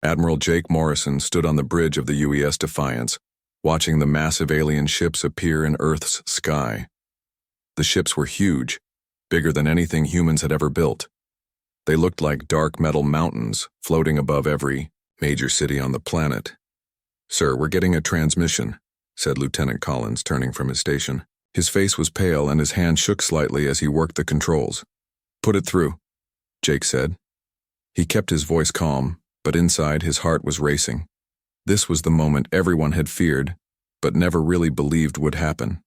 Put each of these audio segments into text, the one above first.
Admiral Jake Morrison stood on the bridge of the UES Defiance, watching the massive alien ships appear in Earth's sky. The ships were huge, bigger than anything humans had ever built. They looked like dark metal mountains floating above every major city on the planet. "Sir, we're getting a transmission," said Lieutenant Collins, turning from his station. His face was pale and his hand shook slightly as he worked the controls. "Put it through," Jake said. He kept his voice calm, but inside his heart was racing. This was the moment everyone had feared, but never really believed would happen.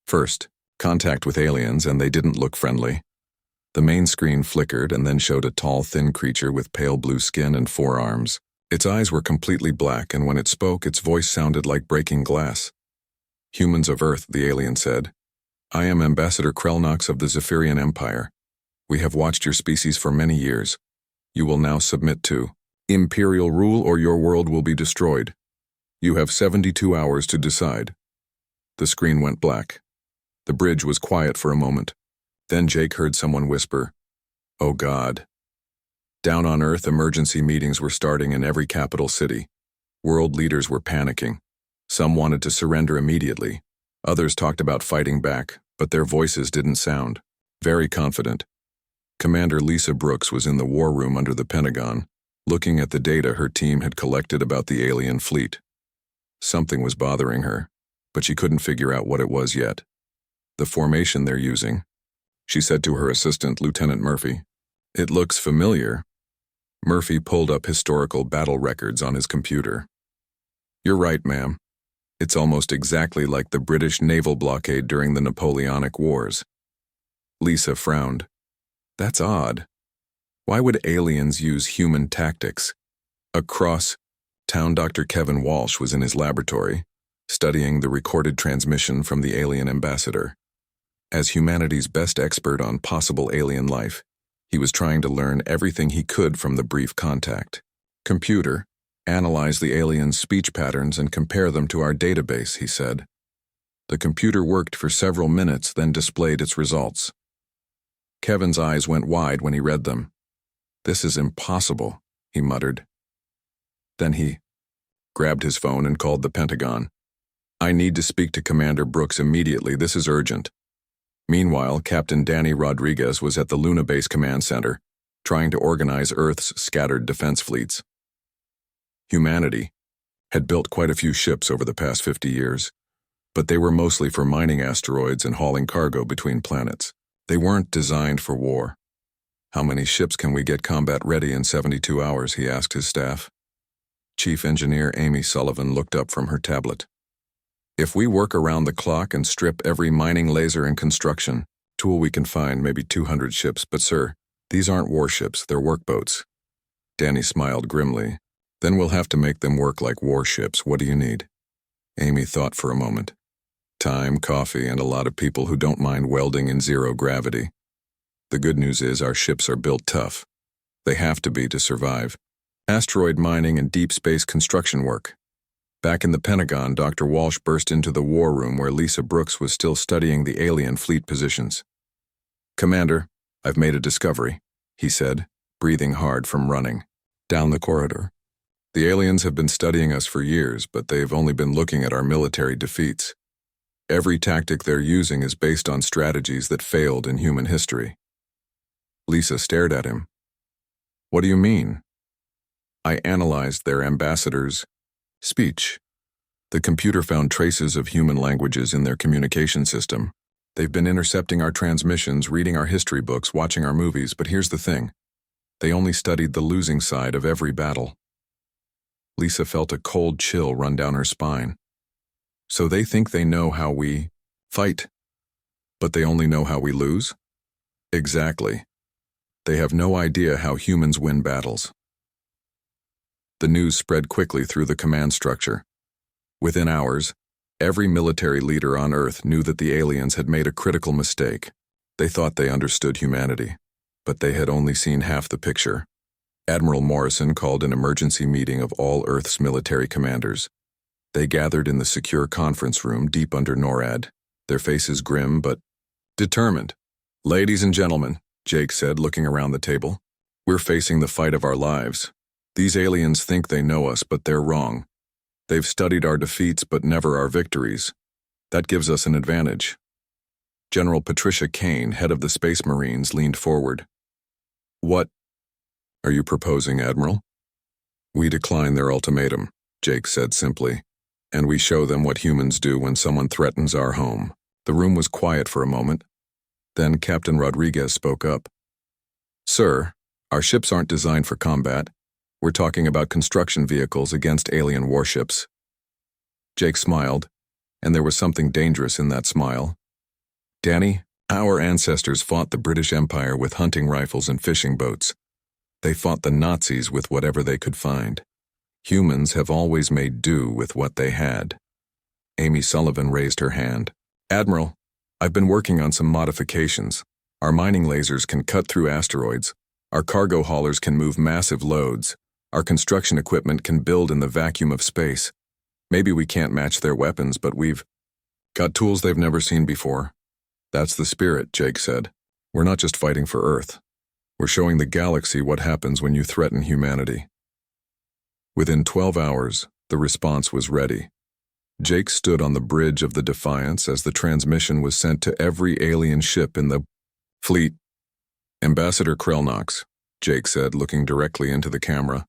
First, contact with aliens, and they didn't look friendly. The main screen flickered and then showed a tall, thin creature with pale blue skin and 4 arms. Its eyes were completely black, and when it spoke, its voice sounded like breaking glass. "Humans of Earth," the alien said. "I am Ambassador Krelnox of the Zephyrian Empire. We have watched your species for many years. You will now submit to Imperial rule or your world will be destroyed. You have 72 hours to decide." The screen went black. The bridge was quiet for a moment. Then Jake heard someone whisper, "Oh God." Down on Earth, emergency meetings were starting in every capital city. World leaders were panicking. Some wanted to surrender immediately. Others talked about fighting back, but their voices didn't sound very confident. Commander Lisa Brooks was in the war room under the Pentagon, looking at the data her team had collected about the alien fleet. Something was bothering her, but she couldn't figure out what it was yet. "The formation they're using," she said to her assistant, Lieutenant Murphy. "It looks familiar." Murphy pulled up historical battle records on his computer. "You're right, ma'am. It's almost exactly like the British naval blockade during the Napoleonic Wars." Lisa frowned. "That's odd. Why would aliens use human tactics?" Across town, Dr. Kevin Walsh was in his laboratory, studying the recorded transmission from the alien ambassador. As humanity's best expert on possible alien life, he was trying to learn everything he could from the brief contact. "Computer, analyze the aliens' speech patterns and compare them to our database," he said. The computer worked for several minutes, then displayed its results. Kevin's eyes went wide when he read them. "This is impossible," he muttered. Then he grabbed his phone and called the Pentagon. "I need to speak to Commander Brooks immediately. This is urgent." Meanwhile, Captain Danny Rodriguez was at the Luna Base Command Center, trying to organize Earth's scattered defense fleets. Humanity had built quite a few ships over the past 50 years, but they were mostly for mining asteroids and hauling cargo between planets. They weren't designed for war. "How many ships can we get combat ready in 72 hours, he asked his staff. Chief Engineer Amy Sullivan looked up from her tablet. "If we work around the clock and strip every mining laser and construction tool we can find, maybe 200 ships, but sir, these aren't warships, they're workboats." Danny smiled grimly. "Then we'll have to make them work like warships. What do you need?" Amy thought for a moment. "Time, coffee, and a lot of people who don't mind welding in zero gravity. The good news is our ships are built tough. They have to be to survive. Asteroid mining and deep space construction work." Back in the Pentagon, Dr. Walsh burst into the war room where Lisa Brooks was still studying the alien fleet positions. "Commander, I've made a discovery," he said, breathing hard from running down the corridor. "The aliens have been studying us for years, but they've only been looking at our military defeats. Every tactic they're using is based on strategies that failed in human history." Lisa stared at him. "What do you mean?" "I analyzed their ambassador's speech. The computer found traces of human languages in their communication system. They've been intercepting our transmissions, reading our history books, watching our movies, but here's the thing. They only studied the losing side of every battle." Lisa felt a cold chill run down her spine. "So they think they know how we fight, but they only know how we lose?" "Exactly. They have no idea how humans win battles." The news spread quickly through the command structure. Within hours, every military leader on Earth knew that the aliens had made a critical mistake. They thought they understood humanity, but they had only seen half the picture. Admiral Morrison called an emergency meeting of all Earth's military commanders. They gathered in the secure conference room deep under NORAD, their faces grim but determined. "Ladies and gentlemen," Jake said, looking around the table, "we're facing the fight of our lives. These aliens think they know us, but they're wrong. They've studied our defeats, but never our victories. That gives us an advantage. General Patricia Kane, head of the Space Marines, leaned forward. What are you proposing, Admiral? We decline their ultimatum, Jake said simply, and we show them what humans do when someone threatens our home. The room was quiet for a moment. Then Captain Rodriguez spoke up. Sir, our ships aren't designed for combat. We're talking about construction vehicles against alien warships. Jake smiled, and there was something dangerous in that smile. Danny, our ancestors fought the British Empire with hunting rifles and fishing boats. They fought the Nazis with whatever they could find. Humans have always made do with what they had. Amy Sullivan raised her hand. Admiral, I've been working on some modifications. Our mining lasers can cut through asteroids. Our cargo haulers can move massive loads. Our construction equipment can build in the vacuum of space. Maybe we can't match their weapons, but we've got tools they've never seen before. That's the spirit, Jake said. We're not just fighting for Earth. We're showing the galaxy what happens when you threaten humanity. Within 12 hours, the response was ready. Jake stood on the bridge of the Defiance as the transmission was sent to every alien ship in the fleet. Ambassador Krelnox, Jake said, looking directly into the camera.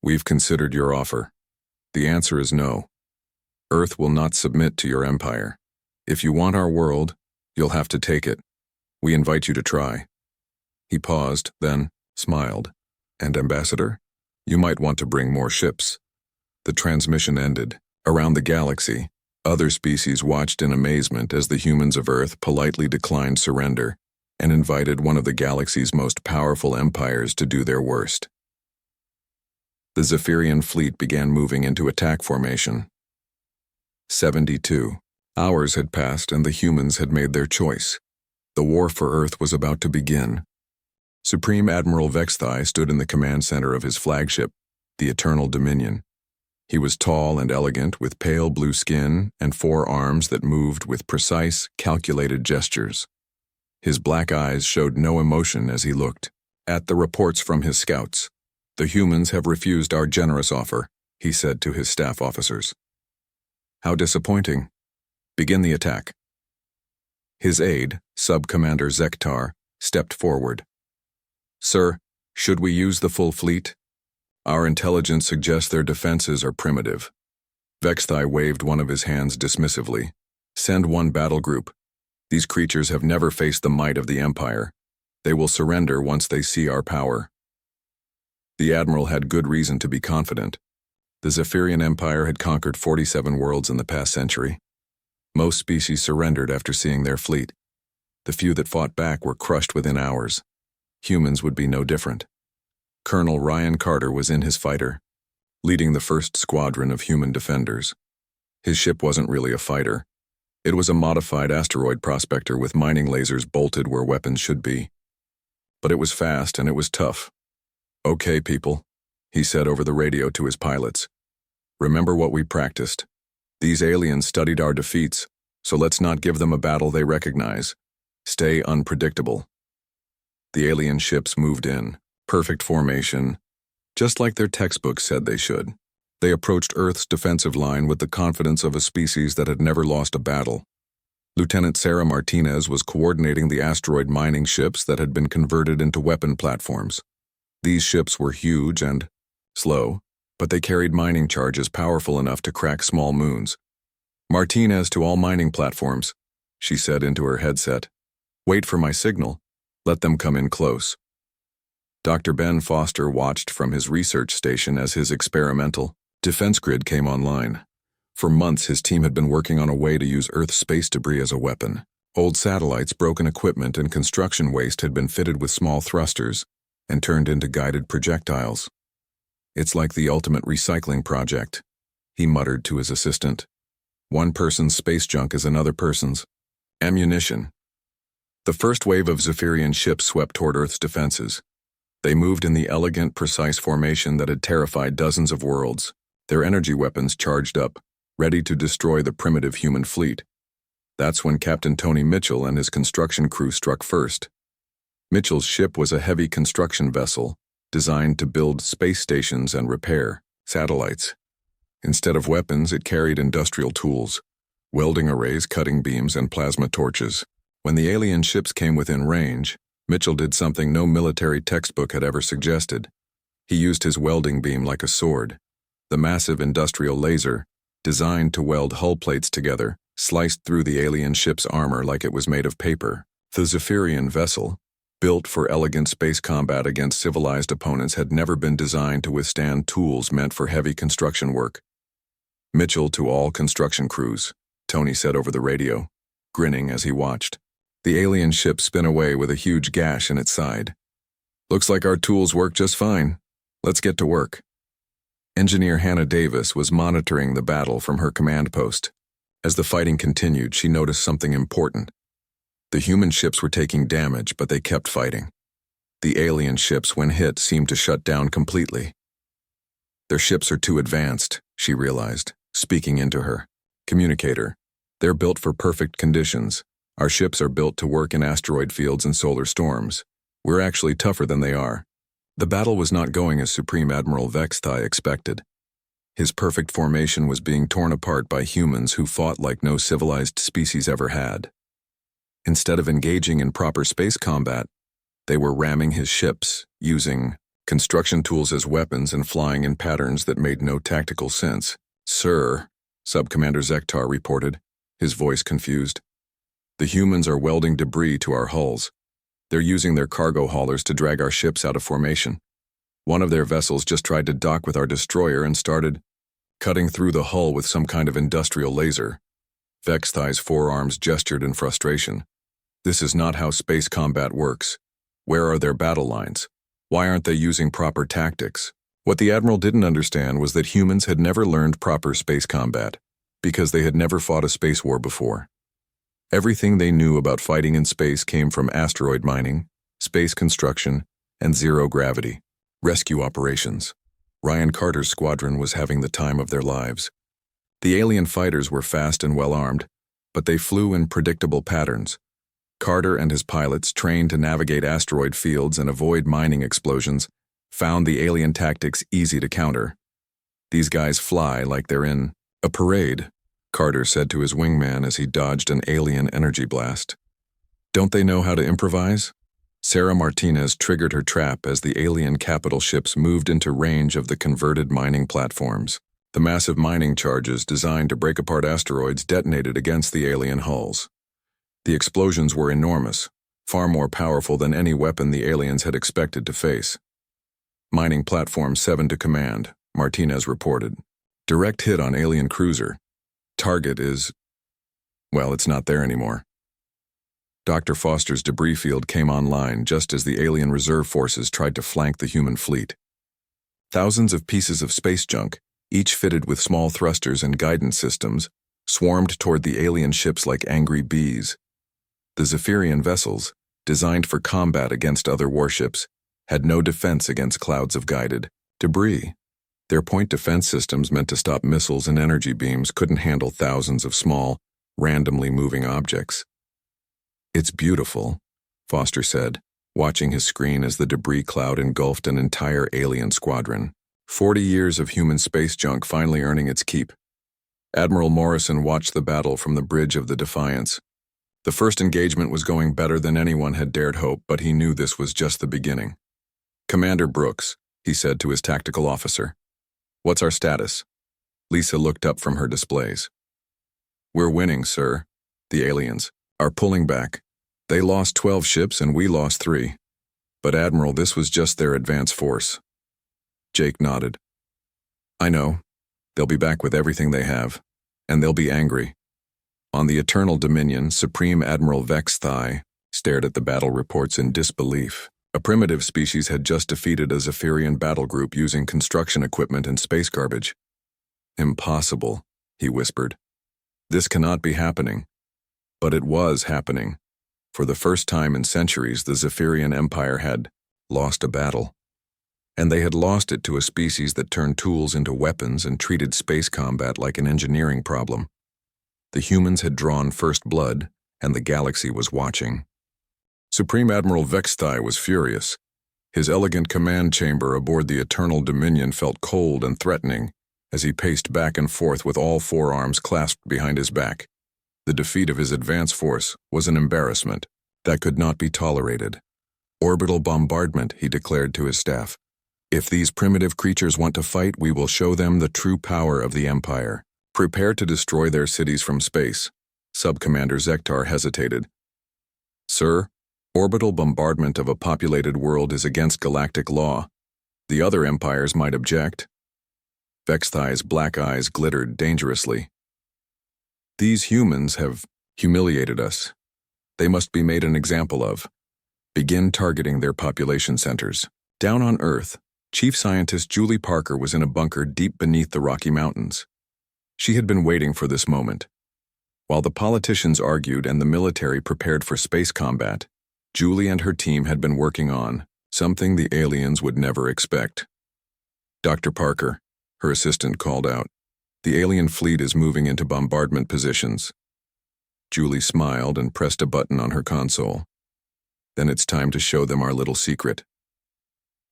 We've considered your offer. The answer is no. Earth will not submit to your empire. If you want our world, you'll have to take it. We invite you to try. He paused, then smiled. And Ambassador, you might want to bring more ships. The transmission ended. Around the galaxy, other species watched in amazement as the humans of Earth politely declined surrender and invited one of the galaxy's most powerful empires to do their worst. The Zephyrian fleet began moving into attack formation. 72 hours had passed and the humans had made their choice. The war for Earth was about to begin. Supreme Admiral Vexthai stood in the command center of his flagship, the Eternal Dominion. He was tall and elegant, with pale blue skin and 4 arms that moved with precise, calculated gestures. His black eyes showed no emotion as he looked at the reports from his scouts. The humans have refused our generous offer, he said to his staff officers. How disappointing. Begin the attack. His aide, Sub-Commander Zektar, stepped forward. Sir, should we use the full fleet? Our intelligence suggests their defenses are primitive. Vexthai waved one of his hands dismissively. Send one battle group. These creatures have never faced the might of the Empire. They will surrender once they see our power. The Admiral had good reason to be confident. The Zephyrian Empire had conquered 47 worlds in the past century. Most species surrendered after seeing their fleet. The few that fought back were crushed within hours. Humans would be no different. Colonel Ryan Carter was in his fighter, leading the first squadron of human defenders. His ship wasn't really a fighter. It was a modified asteroid prospector with mining lasers bolted where weapons should be. But it was fast and it was tough. Okay, people, he said over the radio to his pilots. Remember what we practiced. These aliens studied our defeats, so let's not give them a battle they recognize. Stay unpredictable. The alien ships moved in, perfect formation, just like their textbooks said they should. They approached Earth's defensive line with the confidence of a species that had never lost a battle. Lieutenant Sarah Martinez was coordinating the asteroid mining ships that had been converted into weapon platforms. These ships were huge and slow, but they carried mining charges powerful enough to crack small moons. Martinez to all mining platforms, she said into her headset. Wait for my signal. Let them come in close. Dr. Ben Foster watched from his research station as his experimental defense grid came online. For months, his team had been working on a way to use Earth's space debris as a weapon. Old satellites, broken equipment, and construction waste had been fitted with small thrusters and turned into guided projectiles. It's like the ultimate recycling project, he muttered to his assistant. One person's space junk is another person's ammunition. The first wave of Zephyrian ships swept toward Earth's defenses. They moved in the elegant, precise formation that had terrified dozens of worlds, their energy weapons charged up, ready to destroy the primitive human fleet. That's when Captain Tony Mitchell and his construction crew struck first. Mitchell's ship was a heavy construction vessel, designed to build space stations and repair satellites. Instead of weapons, it carried industrial tools, welding arrays, cutting beams, and plasma torches. When the alien ships came within range, Mitchell did something no military textbook had ever suggested. He used his welding beam like a sword. The massive industrial laser, designed to weld hull plates together, sliced through the alien ship's armor like it was made of paper. The Zephyrian vessel, built for elegant space combat against civilized opponents, had never been designed to withstand tools meant for heavy construction work. "Mitchell to all construction crews," Tony said over the radio, grinning as he watched the alien ship spin away with a huge gash in its side. "Looks like our tools work just fine. Let's get to work." Engineer Hannah Davis was monitoring the battle from her command post. As the fighting continued, she noticed something important. The human ships were taking damage, but they kept fighting. The alien ships, when hit, seemed to shut down completely. "Their ships are too advanced," she realized, speaking into her communicator. "They're built for perfect conditions. Our ships are built to work in asteroid fields and solar storms. We're actually tougher than they are." The battle was not going as Supreme Admiral Vextai expected. His perfect formation was being torn apart by humans who fought like no civilized species ever had. Instead of engaging in proper space combat, they were ramming his ships, using construction tools as weapons and flying in patterns that made no tactical sense. "Sir," Subcommander Zektar reported, his voice confused. "The humans are welding debris to our hulls. They're using their cargo haulers to drag our ships out of formation. One of their vessels just tried to dock with our destroyer and started cutting through the hull with some kind of industrial laser." Vexthai's forearms gestured in frustration. "This is not how space combat works. Where are their battle lines? Why aren't they using proper tactics?" What the Admiral didn't understand was that humans had never learned proper space combat, because they had never fought a space war before. Everything they knew about fighting in space came from asteroid mining, space construction, and zero-gravity rescue operations. Ryan Carter's squadron was having the time of their lives. The alien fighters were fast and well-armed, but they flew in predictable patterns. Carter and his pilots, trained to navigate asteroid fields and avoid mining explosions, found the alien tactics easy to counter. "These guys fly like they're in a parade," Carter said to his wingman as he dodged an alien energy blast. "Don't they know how to improvise?" Sarah Martinez triggered her trap as the alien capital ships moved into range of the converted mining platforms. The massive mining charges designed to break apart asteroids detonated against the alien hulls. The explosions were enormous, far more powerful than any weapon the aliens had expected to face. "Mining Platform 7 to command," Martinez reported. "Direct hit on alien cruiser. Target is... well, it's not there anymore." Dr. Foster's debris field came online just as the alien reserve forces tried to flank the human fleet. Thousands of pieces of space junk, each fitted with small thrusters and guidance systems, swarmed toward the alien ships like angry bees. The Zephyrian vessels, designed for combat against other warships, had no defense against clouds of guided debris. Their point defense systems meant to stop missiles and energy beams couldn't handle thousands of small, randomly moving objects. "It's beautiful," Foster said, watching his screen as the debris cloud engulfed an entire alien squadron. 40 years of human space junk finally earning its keep. Admiral Morrison watched the battle from the bridge of the Defiance. The first engagement was going better than anyone had dared hope, but he knew this was just the beginning. "Commander Brooks," he said to his tactical officer. "What's our status?" Lisa looked up from her displays. "We're winning, sir. The aliens are pulling back. They lost 12 ships and we lost 3. But Admiral, this was just their advance force." Jake nodded. "I know. They'll be back with everything they have, and they'll be angry." On the Eternal Dominion, Supreme Admiral Vextai stared at the battle reports in disbelief. A primitive species had just defeated a Zephyrian battle group using construction equipment and space garbage. "Impossible," he whispered. "This cannot be happening." But it was happening. For the first time in centuries, the Zephyrian Empire had lost a battle. And they had lost it to a species that turned tools into weapons and treated space combat like an engineering problem. The humans had drawn first blood, and the galaxy was watching. Supreme Admiral Vextai was furious. His elegant command chamber aboard the Eternal Dominion felt cold and threatening as he paced back and forth with all four arms clasped behind his back. The defeat of his advance force was an embarrassment that could not be tolerated. Orbital bombardment, he declared to his staff. If these primitive creatures want to fight, we will show them the true power of the Empire. Prepare to destroy their cities from space. Sub-Commander Zektar hesitated. Sir, orbital bombardment of a populated world is against galactic law. The other empires might object. Vexthai's black eyes glittered dangerously. These humans have humiliated us. They must be made an example of. Begin targeting their population centers. Down on Earth, Chief Scientist Julie Parker was in a bunker deep beneath the Rocky Mountains. She had been waiting for this moment. While the politicians argued and the military prepared for space combat, Julie and her team had been working on something the aliens would never expect. Dr. Parker, her assistant called out, the alien fleet is moving into bombardment positions. Julie smiled and pressed a button on her console. Then it's time to show them our little secret.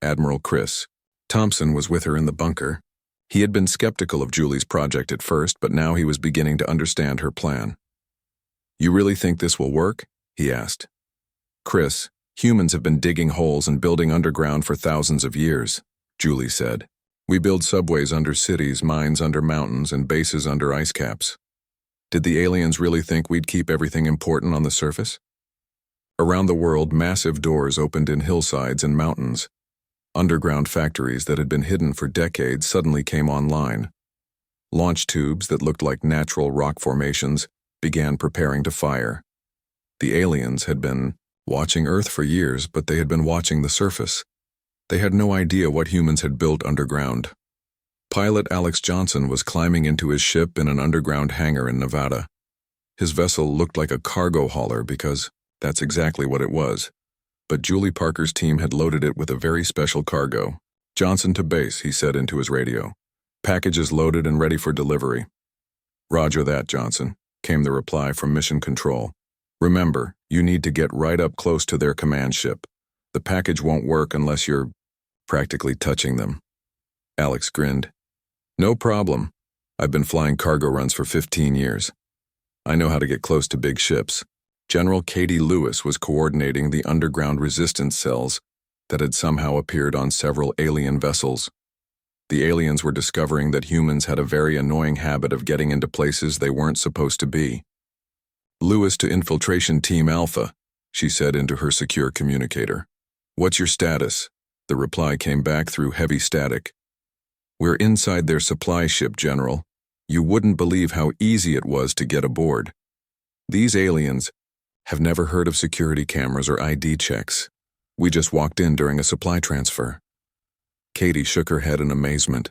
Admiral Chris Thompson was with her in the bunker. He had been skeptical of Julie's project at first, but now he was beginning to understand her plan. You really think this will work? He asked. Chris, humans have been digging holes and building underground for thousands of years, Julie said. We build subways under cities, mines under mountains, and bases under ice caps. Did the aliens really think we'd keep everything important on the surface? Around the world, massive doors opened in hillsides and mountains. Underground factories that had been hidden for decades suddenly came online. Launch tubes that looked like natural rock formations began preparing to fire. The aliens had been watching Earth for years, but they had been watching the surface. They had no idea what humans had built underground. Pilot Alex Johnson was climbing into his ship in an underground hangar in Nevada. His vessel looked like a cargo hauler because that's exactly what it was. But Julie Parker's team had loaded it with a very special cargo. Johnson to base, he said into his radio. Packages loaded and ready for delivery. Roger that, Johnson, came the reply from Mission Control. Remember, you need to get right up close to their command ship. The package won't work unless you're practically touching them. Alex grinned. No problem. I've been flying cargo runs for 15 years. I know how to get close to big ships. General Katie Lewis was coordinating the underground resistance cells that had somehow appeared on several alien vessels. The aliens were discovering that humans had a very annoying habit of getting into places they weren't supposed to be. Lewis to Infiltration Team Alpha, she said into her secure communicator. What's your status? The reply came back through heavy static. We're inside their supply ship, General. You wouldn't believe how easy it was to get aboard. These aliens have never heard of security cameras or ID checks. We just walked in during a supply transfer. Katie shook her head in amazement.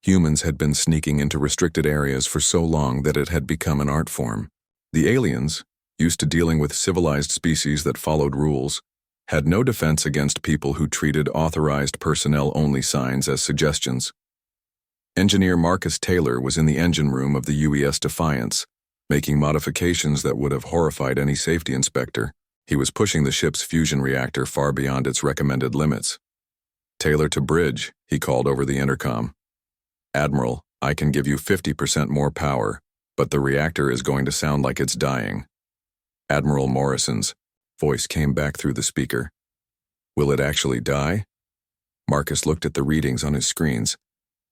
Humans had been sneaking into restricted areas for so long that it had become an art form. The aliens, used to dealing with civilized species that followed rules, had no defense against people who treated authorized personnel-only signs as suggestions. Engineer Marcus Taylor was in the engine room of the UES Defiance, making modifications that would have horrified any safety inspector. He was pushing the ship's fusion reactor far beyond its recommended limits. Taylor to bridge, he called over the intercom. Admiral, I can give you 50% more power, but the reactor is going to sound like it's dying. Admiral Morrison's voice came back through the speaker. Will it actually die? Marcus looked at the readings on his screens.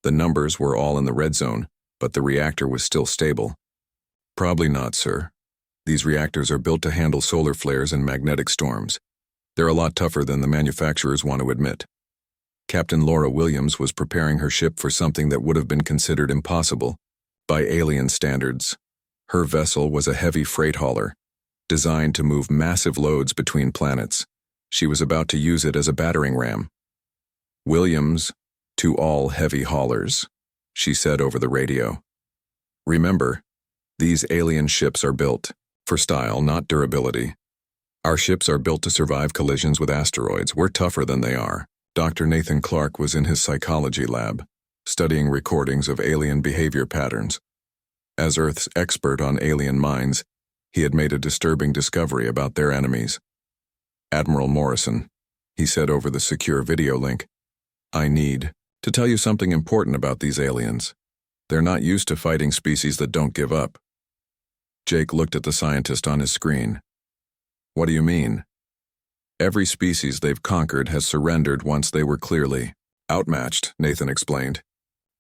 The numbers were all in the red zone, but the reactor was still stable. Probably not, sir. These reactors are built to handle solar flares and magnetic storms. They're a lot tougher than the manufacturers want to admit. Captain Laura Williams was preparing her ship for something that would have been considered impossible by alien standards. Her vessel was a heavy freight hauler, designed to move massive loads between planets. She was about to use it as a battering ram. Williams, to all heavy haulers, she said over the radio. Remember, these alien ships are built for style, not durability. Our ships are built to survive collisions with asteroids. We're tougher than they are. Dr. Nathan Clark was in his psychology lab, studying recordings of alien behavior patterns. As Earth's expert on alien minds, he had made a disturbing discovery about their enemies. Admiral Morrison, he said over the secure video link. "I need to tell you something important about these aliens. They're not used to fighting species that don't give up." Jake looked at the scientist on his screen. "What do you mean?" "Every species they've conquered has surrendered once they were clearly outmatched," Nathan explained.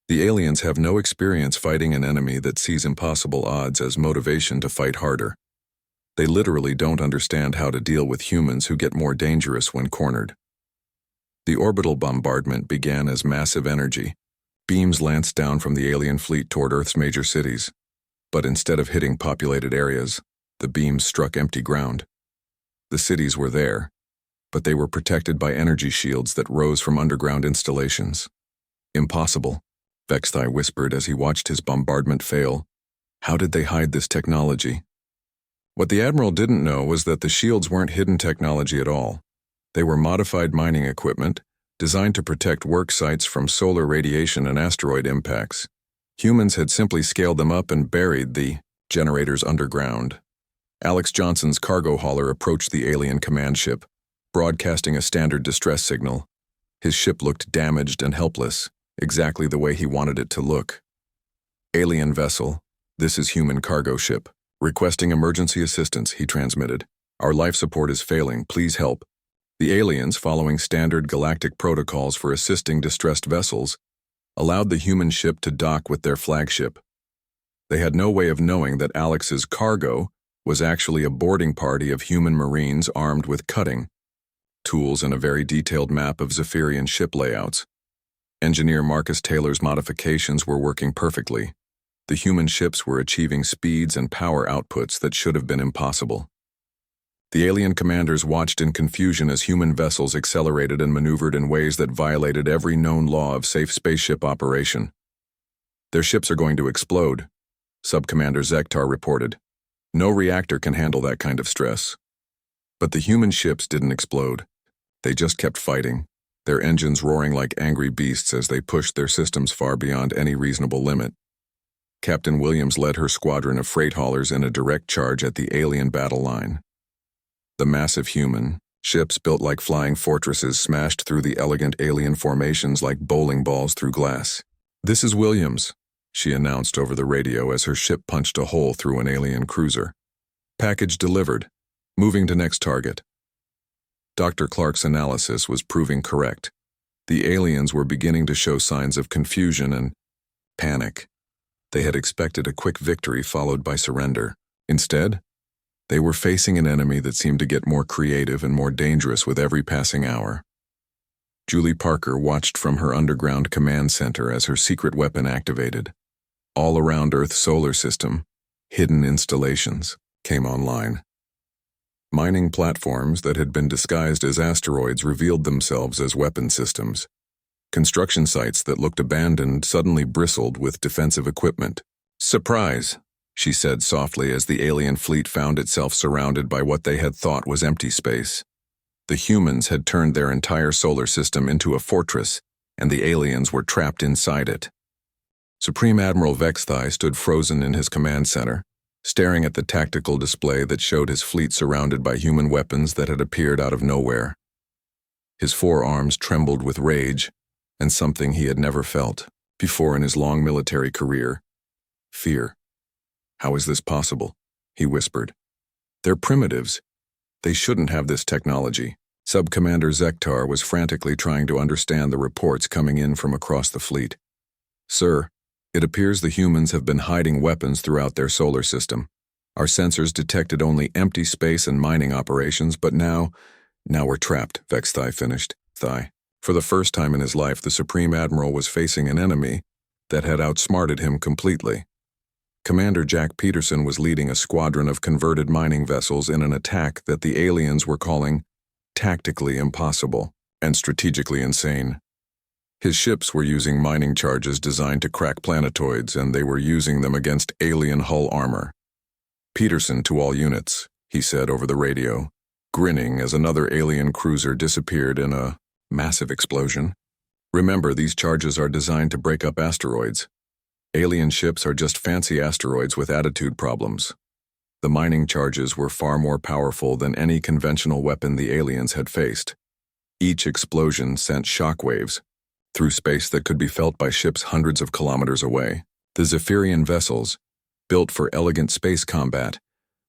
"The aliens have no experience fighting an enemy that sees impossible odds as motivation to fight harder. They literally don't understand how to deal with humans who get more dangerous when cornered." The orbital bombardment began as massive energy. Beams lanced down from the alien fleet toward Earth's major cities. But instead of hitting populated areas, the beams struck empty ground. The cities were there, but they were protected by energy shields that rose from underground installations. "Impossible," Vexthai whispered as he watched his bombardment fail. "How did they hide this technology?" What the Admiral didn't know was that the shields weren't hidden technology at all. They were modified mining equipment, designed to protect work sites from solar radiation and asteroid impacts. Humans had simply scaled them up and buried the generators underground. Alex Johnson's cargo hauler approached the alien command ship, broadcasting a standard distress signal. His ship looked damaged and helpless, exactly the way he wanted it to look. "Alien vessel, this is human cargo ship. Requesting emergency assistance," he transmitted. "Our life support is failing, please help." The aliens, following standard galactic protocols for assisting distressed vessels, allowed the human ship to dock with their flagship. They had no way of knowing that Alex's cargo was actually a boarding party of human marines armed with cutting tools and a very detailed map of Zephyrian ship layouts. Engineer Marcus Taylor's modifications were working perfectly. The human ships were achieving speeds and power outputs that should have been impossible. The alien commanders watched in confusion as human vessels accelerated and maneuvered in ways that violated every known law of safe spaceship operation. "Their ships are going to explode," Subcommander Zektar reported. "No reactor can handle that kind of stress." But the human ships didn't explode. They just kept fighting, their engines roaring like angry beasts as they pushed their systems far beyond any reasonable limit. Captain Williams led her squadron of freight haulers in a direct charge at the alien battle line. The massive human ships built like flying fortresses smashed through the elegant alien formations like bowling balls through glass. "This is Williams," she announced over the radio as her ship punched a hole through an alien cruiser. "Package delivered. Moving to next target." Dr. Clark's analysis was proving correct. The aliens were beginning to show signs of confusion and panic. They had expected a quick victory followed by surrender. Instead, they were facing an enemy that seemed to get more creative and more dangerous with every passing hour. Julie Parker watched from her underground command center as her secret weapon activated. All around Earth's solar system, hidden installations came online. Mining platforms that had been disguised as asteroids revealed themselves as weapon systems. Construction sites that looked abandoned suddenly bristled with defensive equipment. "Surprise," she said softly as the alien fleet found itself surrounded by what they had thought was empty space. The humans had turned their entire solar system into a fortress, and the aliens were trapped inside it. Supreme Admiral Vexthai stood frozen in his command center, staring at the tactical display that showed his fleet surrounded by human weapons that had appeared out of nowhere. His forearms trembled with rage, and something he had never felt before in his long military career: fear. "How is this possible?" he whispered. "They're primitives. They shouldn't have this technology." Subcommander Zektar was frantically trying to understand the reports coming in from across the fleet. "Sir, it appears the humans have been hiding weapons throughout their solar system. Our sensors detected only empty space and mining operations, but now we're trapped," Vexthai finished. For the first time in his life, the Supreme Admiral was facing an enemy that had outsmarted him completely. Commander Jack Peterson was leading a squadron of converted mining vessels in an attack that the aliens were calling tactically impossible and strategically insane. His ships were using mining charges designed to crack planetoids, and they were using them against alien hull armor. "Peterson to all units," he said over the radio, grinning as another alien cruiser disappeared in a massive explosion. "Remember, these charges are designed to break up asteroids. Alien ships are just fancy asteroids with attitude problems." The mining charges were far more powerful than any conventional weapon the aliens had faced. Each explosion sent shockwaves through space that could be felt by ships hundreds of kilometers away. The Zephyrian vessels, built for elegant space combat,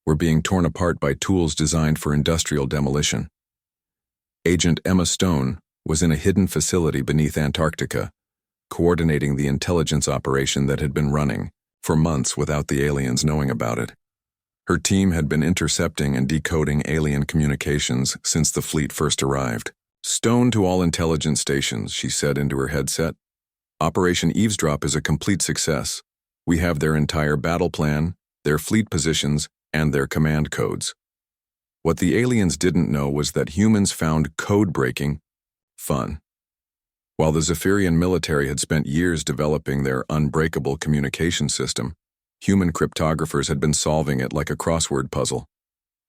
were being torn apart by tools designed for industrial demolition. Agent Emma Stone was in a hidden facility beneath Antarctica, coordinating the intelligence operation that had been running for months without the aliens knowing about it. Her team had been intercepting and decoding alien communications since the fleet first arrived. "Stone to all intelligence stations," she said into her headset. "Operation Eavesdrop is a complete success. We have their entire battle plan, their fleet positions, and their command codes." What the aliens didn't know was that humans found code-breaking fun. While the Zephyrian military had spent years developing their unbreakable communication system, human cryptographers had been solving it like a crossword puzzle.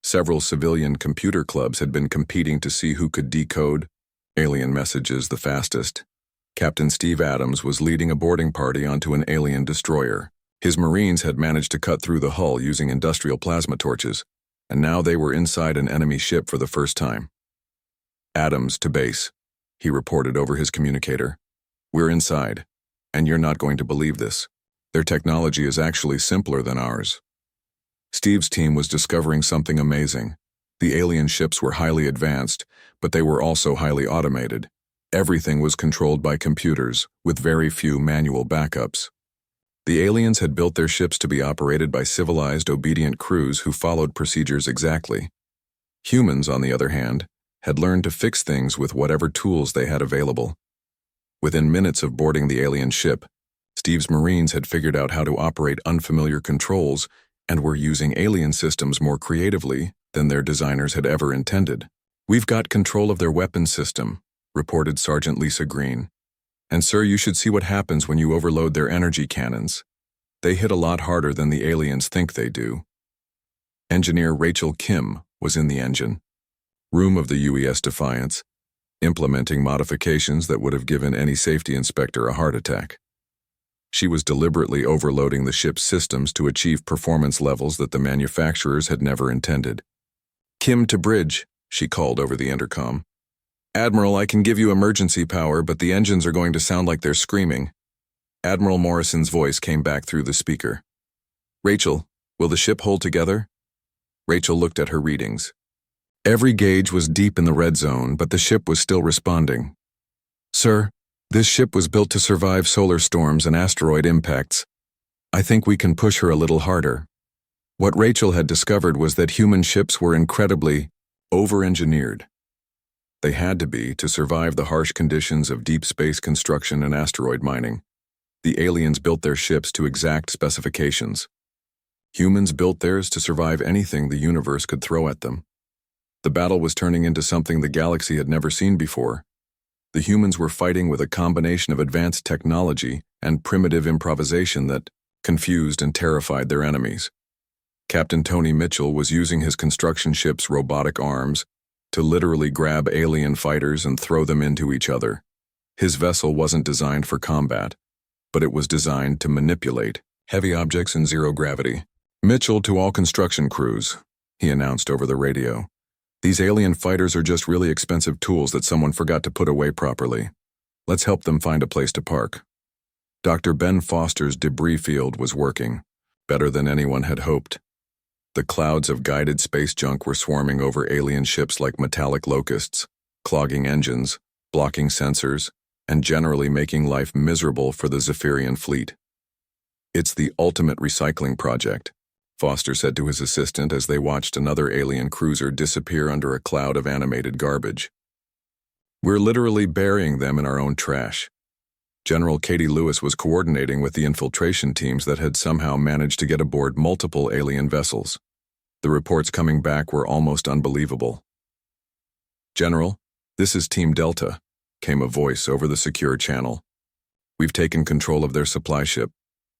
Several civilian computer clubs had been competing to see who could decode alien messages the fastest. Captain Steve Adams was leading a boarding party onto an alien destroyer. His Marines had managed to cut through the hull using industrial plasma torches, and now they were inside an enemy ship for the first time. "Adams to base," he reported over his communicator. "We're inside, and you're not going to believe this. Their technology is actually simpler than ours." Steve's team was discovering something amazing. The alien ships were highly advanced, but they were also highly automated. Everything was controlled by computers, with very few manual backups. The aliens had built their ships to be operated by civilized, obedient crews who followed procedures exactly. Humans, on the other hand, had learned to fix things with whatever tools they had available. Within minutes of boarding the alien ship, Steve's Marines had figured out how to operate unfamiliar controls and were using alien systems more creatively than their designers had ever intended. "We've got control of their weapons system," reported Sergeant Lisa Green. "And sir, you should see what happens when you overload their energy cannons. They hit a lot harder than the aliens think they do." Engineer Rachel Kim was in the engine room of the UES Defiance, implementing modifications that would have given any safety inspector a heart attack. She was deliberately overloading the ship's systems to achieve performance levels that the manufacturers had never intended. "Kim to bridge," she called over the intercom. "Admiral, I can give you emergency power, but the engines are going to sound like they're screaming." Admiral Morrison's voice came back through the speaker. "Rachel, will the ship hold together?" Rachel looked at her readings. Every gauge was deep in the red zone, but the ship was still responding. "Sir, this ship was built to survive solar storms and asteroid impacts. I think we can push her a little harder." What Rachel had discovered was that human ships were incredibly over-engineered. They had to be to survive the harsh conditions of deep space construction and asteroid mining. The aliens built their ships to exact specifications. Humans built theirs to survive anything the universe could throw at them. The battle was turning into something the galaxy had never seen before. The humans were fighting with a combination of advanced technology and primitive improvisation that confused and terrified their enemies. Captain Tony Mitchell was using his construction ship's robotic arms to literally grab alien fighters and throw them into each other. His vessel wasn't designed for combat, but it was designed to manipulate heavy objects in zero gravity. "Mitchell to all construction crews," he announced over the radio. "These alien fighters are just really expensive tools that someone forgot to put away properly. Let's help them find a place to park." Dr. Ben Foster's debris field was working, better than anyone had hoped. The clouds of guided space junk were swarming over alien ships like metallic locusts, clogging engines, blocking sensors, and generally making life miserable for the Zephyrian fleet. "It's the ultimate recycling project," Foster said to his assistant as they watched another alien cruiser disappear under a cloud of animated garbage. "We're literally burying them in our own trash." General Katie Lewis was coordinating with the infiltration teams that had somehow managed to get aboard multiple alien vessels. The reports coming back were almost unbelievable. "General, this is Team Delta," came a voice over the secure channel. "We've taken control of their supply ship.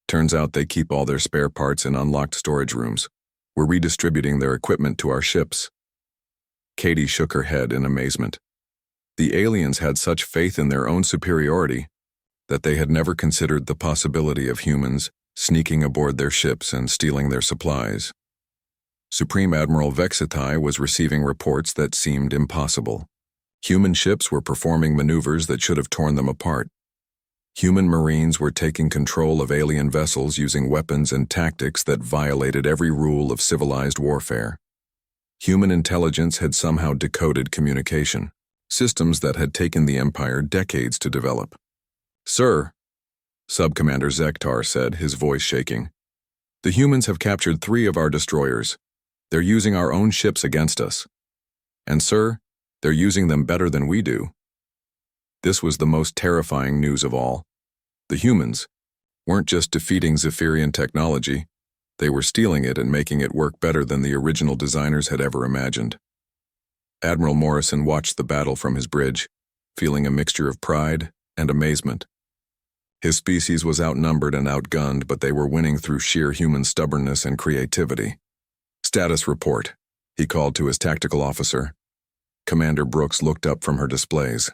Turns out they keep all their spare parts in unlocked storage rooms. We're redistributing their equipment to our ships." Katie shook her head in amazement. The aliens had such faith in their own superiority that they had never considered the possibility of humans sneaking aboard their ships and stealing their supplies. Supreme Admiral Vexitai was receiving reports that seemed impossible. Human ships were performing maneuvers that should have torn them apart. Human Marines were taking control of alien vessels using weapons and tactics that violated every rule of civilized warfare. Human intelligence had somehow decoded communication, systems that had taken the Empire decades to develop. "Sir," Subcommander Zektar said, his voice shaking, "the humans have captured 3 of our destroyers. They're using our own ships against us. And sir, they're using them better than we do." This was the most terrifying news of all. The humans weren't just defeating Zephyrian technology, they were stealing it and making it work better than the original designers had ever imagined. Admiral Morrison watched the battle from his bridge, feeling a mixture of pride and amazement. His species was outnumbered and outgunned, but they were winning through sheer human stubbornness and creativity. "Status report," he called to his tactical officer. Commander Brooks looked up from her displays.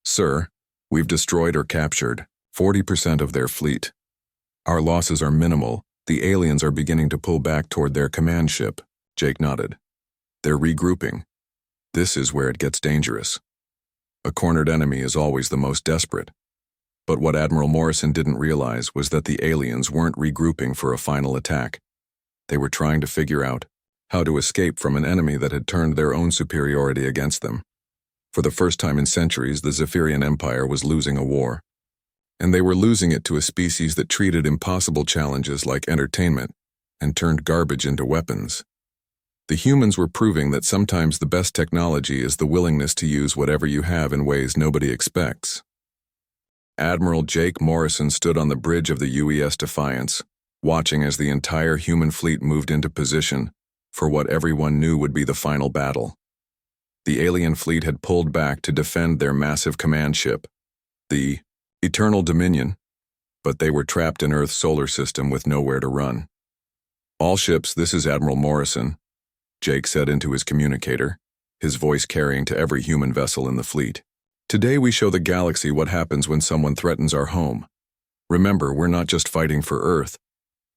"Sir, we've destroyed or captured 40% of their fleet. Our losses are minimal. The aliens are beginning to pull back toward their command ship." Jake nodded. "They're regrouping. This is where it gets dangerous. A cornered enemy is always the most desperate." But what Admiral Morrison didn't realize was that the aliens weren't regrouping for a final attack. They were trying to figure out how to escape from an enemy that had turned their own superiority against them. For the first time in centuries, the Zephyrian Empire was losing a war. And they were losing it to a species that treated impossible challenges like entertainment and turned garbage into weapons. The humans were proving that sometimes the best technology is the willingness to use whatever you have in ways nobody expects. Admiral Jake Morrison stood on the bridge of the UES Defiance, watching as the entire human fleet moved into position for what everyone knew would be the final battle. The alien fleet had pulled back to defend their massive command ship, the Eternal Dominion, but they were trapped in Earth's solar system with nowhere to run. "All ships, this is Admiral Morrison," Jake said into his communicator, his voice carrying to every human vessel in the fleet. "Today we show the galaxy what happens when someone threatens our home. Remember, we're not just fighting for Earth.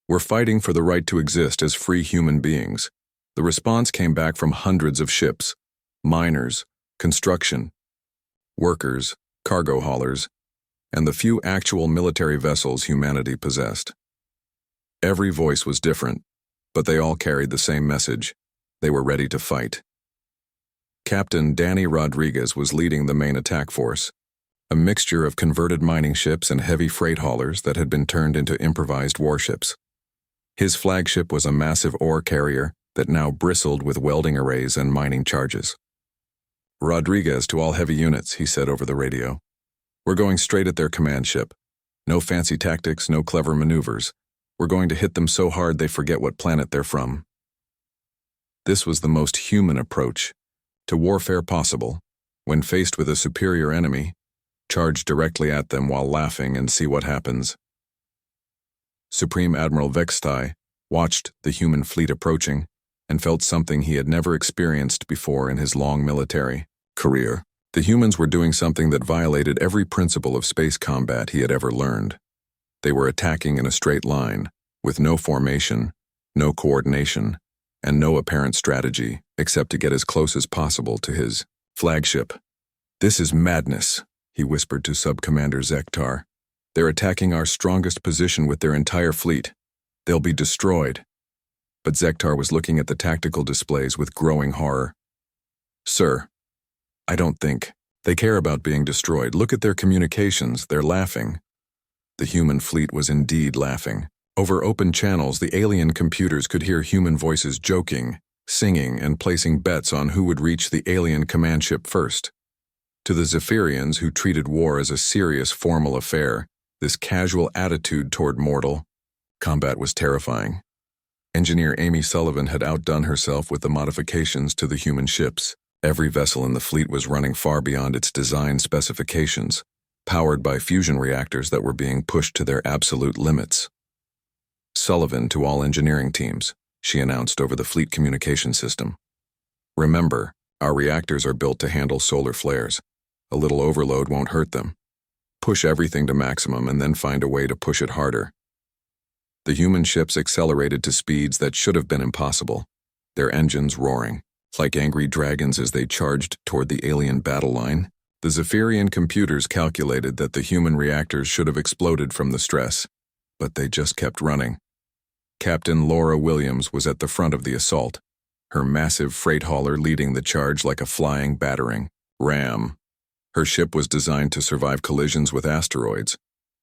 We're fighting for the right to exist as free human beings." The response came back from hundreds of ships, miners, construction workers, cargo haulers, and the few actual military vessels humanity possessed. Every voice was different, but they all carried the same message. They were ready to fight. Captain Danny Rodriguez was leading the main attack force, a mixture of converted mining ships and heavy freight haulers that had been turned into improvised warships. His flagship was a massive ore carrier that now bristled with welding arrays and mining charges. "Rodriguez to all heavy units," he said over the radio. "We're going straight at their command ship. No fancy tactics, no clever maneuvers. We're going to hit them so hard they forget what planet they're from." This was the most human approach to warfare possible. When faced with a superior enemy, charge directly at them while laughing and see what happens. Supreme Admiral Vextai watched the human fleet approaching and felt something he had never experienced before in his long military career. The humans were doing something that violated every principle of space combat he had ever learned. They were attacking in a straight line, with no formation, no coordination, and no apparent strategy except to get as close as possible to his flagship. "This is madness," he whispered to Subcommander Zektar. "They're attacking our strongest position with their entire fleet. They'll be destroyed." But Zektar was looking at the tactical displays with growing horror. "Sir, I don't think they care about being destroyed. Look at their communications, they're laughing." The human fleet was indeed laughing. Over open channels, the alien computers could hear human voices joking, singing, and placing bets on who would reach the alien command ship first. To the Zephyrians, who treated war as a serious, formal affair, this casual attitude toward mortal combat was terrifying. Engineer Amy Sullivan had outdone herself with the modifications to the human ships. Every vessel in the fleet was running far beyond its design specifications, powered by fusion reactors that were being pushed to their absolute limits. "Sullivan to all engineering teams," she announced over the fleet communication system. "Remember, our reactors are built to handle solar flares. A little overload won't hurt them. Push everything to maximum and then find a way to push it harder." The human ships accelerated to speeds that should have been impossible, their engines roaring. Like angry dragons as they charged toward the alien battle line, the Zephyrian computers calculated that the human reactors should have exploded from the stress, but they just kept running. Captain Laura Williams was at the front of the assault, her massive freight hauler leading the charge like a flying battering ram. Her ship was designed to survive collisions with asteroids,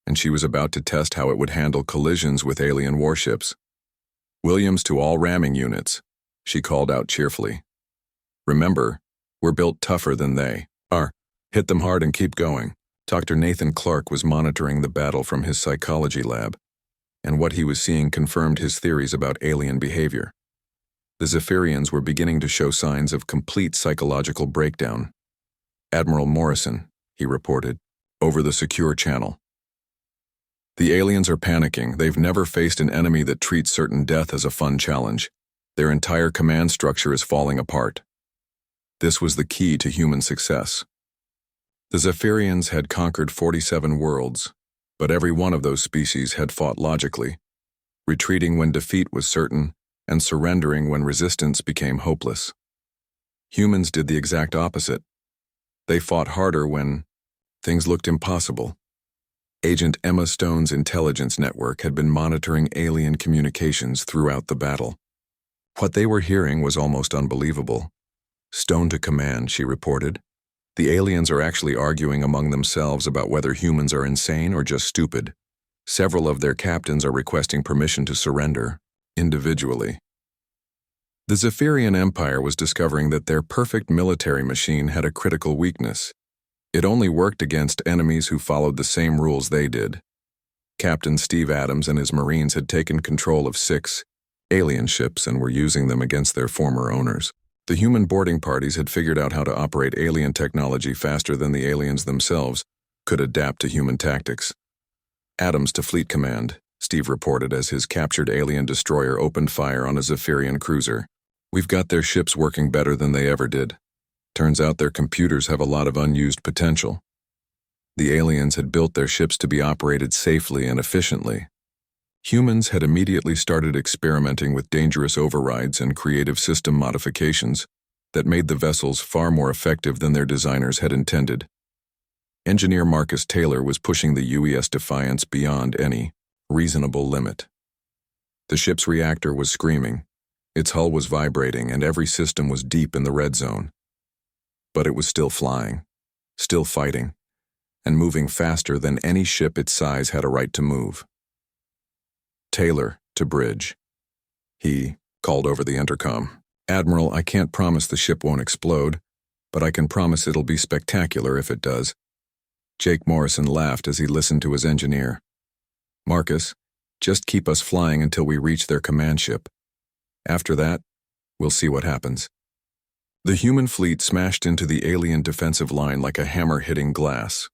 and she was about to test how it would handle collisions with alien warships. "Williams to all ramming units," she called out cheerfully. "Remember, we're built tougher than they are. Hit them hard and keep going." Dr. Nathan Clark was monitoring the battle from his psychology lab, and what he was seeing confirmed his theories about alien behavior. The Zephyrians were beginning to show signs of complete psychological breakdown. "Admiral Morrison," he reported, over the secure channel. "The aliens are panicking. They've never faced an enemy that treats certain death as a fun challenge. Their entire command structure is falling apart." This was the key to human success. The Zephyrians had conquered 47 worlds, but every one of those species had fought logically, retreating when defeat was certain and surrendering when resistance became hopeless. Humans did the exact opposite. They fought harder when things looked impossible. Agent Emma Stone's intelligence network had been monitoring alien communications throughout the battle. What they were hearing was almost unbelievable. "Stone to command," she reported. "The aliens are actually arguing among themselves about whether humans are insane or just stupid. Several of their captains are requesting permission to surrender, individually." The Zephyrian Empire was discovering that their perfect military machine had a critical weakness. It only worked against enemies who followed the same rules they did. Captain Steve Adams and his Marines had taken control of 6 alien ships and were using them against their former owners. The human boarding parties had figured out how to operate alien technology faster than the aliens themselves could adapt to human tactics. "Adams to Fleet Command," Steve reported as his captured alien destroyer opened fire on a Zephyrian cruiser. "We've got their ships working better than they ever did. Turns out their computers have a lot of unused potential." The aliens had built their ships to be operated safely and efficiently. Humans had immediately started experimenting with dangerous overrides and creative system modifications that made the vessels far more effective than their designers had intended. Engineer Marcus Taylor was pushing the UES Defiance beyond any reasonable limit. The ship's reactor was screaming, its hull was vibrating, and every system was deep in the red zone. But it was still flying, still fighting, and moving faster than any ship its size had a right to move. "Taylor, to bridge." He called over the intercom. "Admiral, I can't promise the ship won't explode, but I can promise it'll be spectacular if it does." Jake Morrison laughed as he listened to his engineer. "Marcus, just keep us flying until we reach their command ship. After that, we'll see what happens." The human fleet smashed into the alien defensive line like a hammer hitting glass.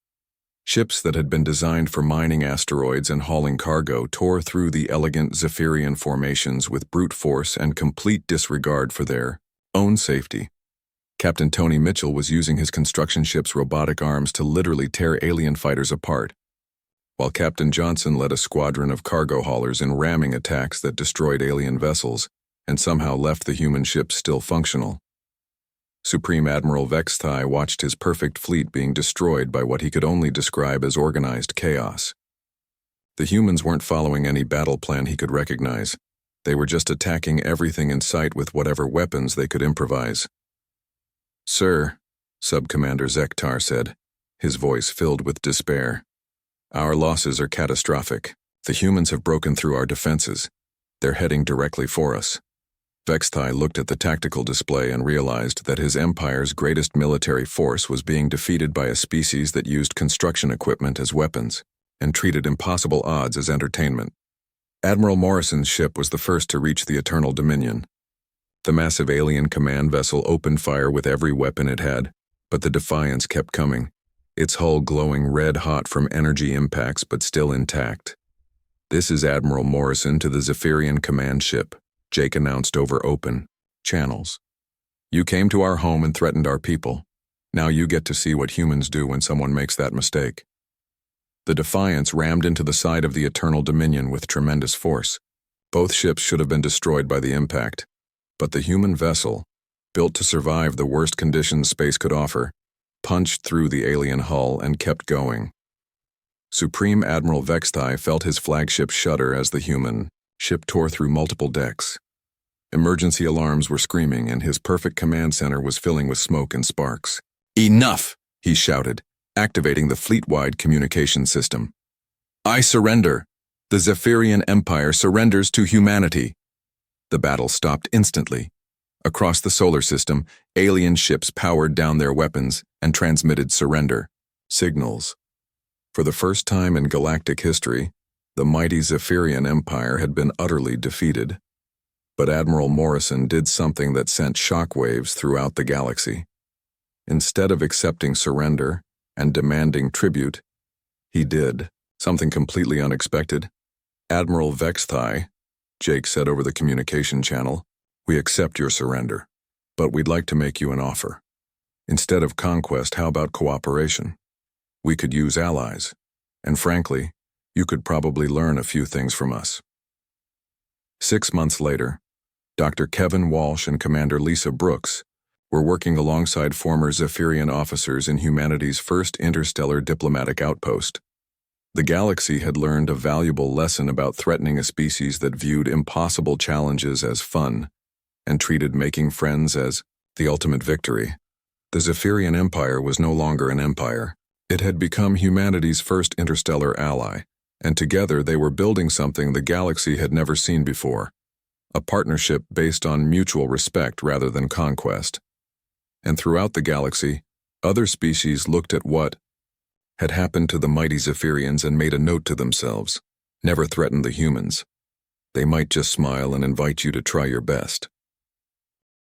Ships that had been designed for mining asteroids and hauling cargo tore through the elegant Zephyrian formations with brute force and complete disregard for their own safety. Captain Tony Mitchell was using his construction ship's robotic arms to literally tear alien fighters apart, while Captain Johnson led a squadron of cargo haulers in ramming attacks that destroyed alien vessels and somehow left the human ships still functional. Supreme Admiral Vexthai watched his perfect fleet being destroyed by what he could only describe as organized chaos. The humans weren't following any battle plan he could recognize. They were just attacking everything in sight with whatever weapons they could improvise. "Sir," Subcommander Zektar said, his voice filled with despair, "our losses are catastrophic. The humans have broken through our defenses. They're heading directly for us." Vexthai looked at the tactical display and realized that his empire's greatest military force was being defeated by a species that used construction equipment as weapons and treated impossible odds as entertainment. Admiral Morrison's ship was the first to reach the Eternal Dominion. The massive alien command vessel opened fire with every weapon it had, but the Defiance kept coming, its hull glowing red-hot from energy impacts but still intact. "This is Admiral Morrison to the Zephyrian command ship," Jake announced over open channels. "You came to our home and threatened our people. Now you get to see what humans do when someone makes that mistake." The Defiance rammed into the side of the Eternal Dominion with tremendous force. Both ships should have been destroyed by the impact, but the human vessel, built to survive the worst conditions space could offer, punched through the alien hull and kept going. Supreme Admiral Vextai felt his flagship shudder as the human ship tore through multiple decks. Emergency alarms were screaming, and his perfect command center was filling with smoke and sparks. "Enough!" he shouted, activating the fleet-wide communication system. "I surrender! The Zephyrian Empire surrenders to humanity!" The battle stopped instantly. Across the solar system, alien ships powered down their weapons and transmitted surrender signals. For the first time in galactic history, the mighty Zephyrian Empire had been utterly defeated. But Admiral Morrison did something that sent shockwaves throughout the galaxy. Instead of accepting surrender and demanding tribute, he did something completely unexpected. "Admiral Vextai," Jake said over the communication channel, "we accept your surrender, but we'd like to make you an offer. Instead of conquest, how about cooperation? We could use allies, and frankly, you could probably learn a few things from us." 6 months later, Dr. Kevin Walsh and Commander Lisa Brooks were working alongside former Zephyrian officers in humanity's first interstellar diplomatic outpost. The galaxy had learned a valuable lesson about threatening a species that viewed impossible challenges as fun and treated making friends as the ultimate victory. The Zephyrian Empire was no longer an empire. It had become humanity's first interstellar ally, and together they were building something the galaxy had never seen before, a partnership based on mutual respect rather than conquest. And throughout the galaxy, other species looked at what had happened to the mighty Zephyrians and made a note to themselves: never threaten the humans. They might just smile and invite you to try your best.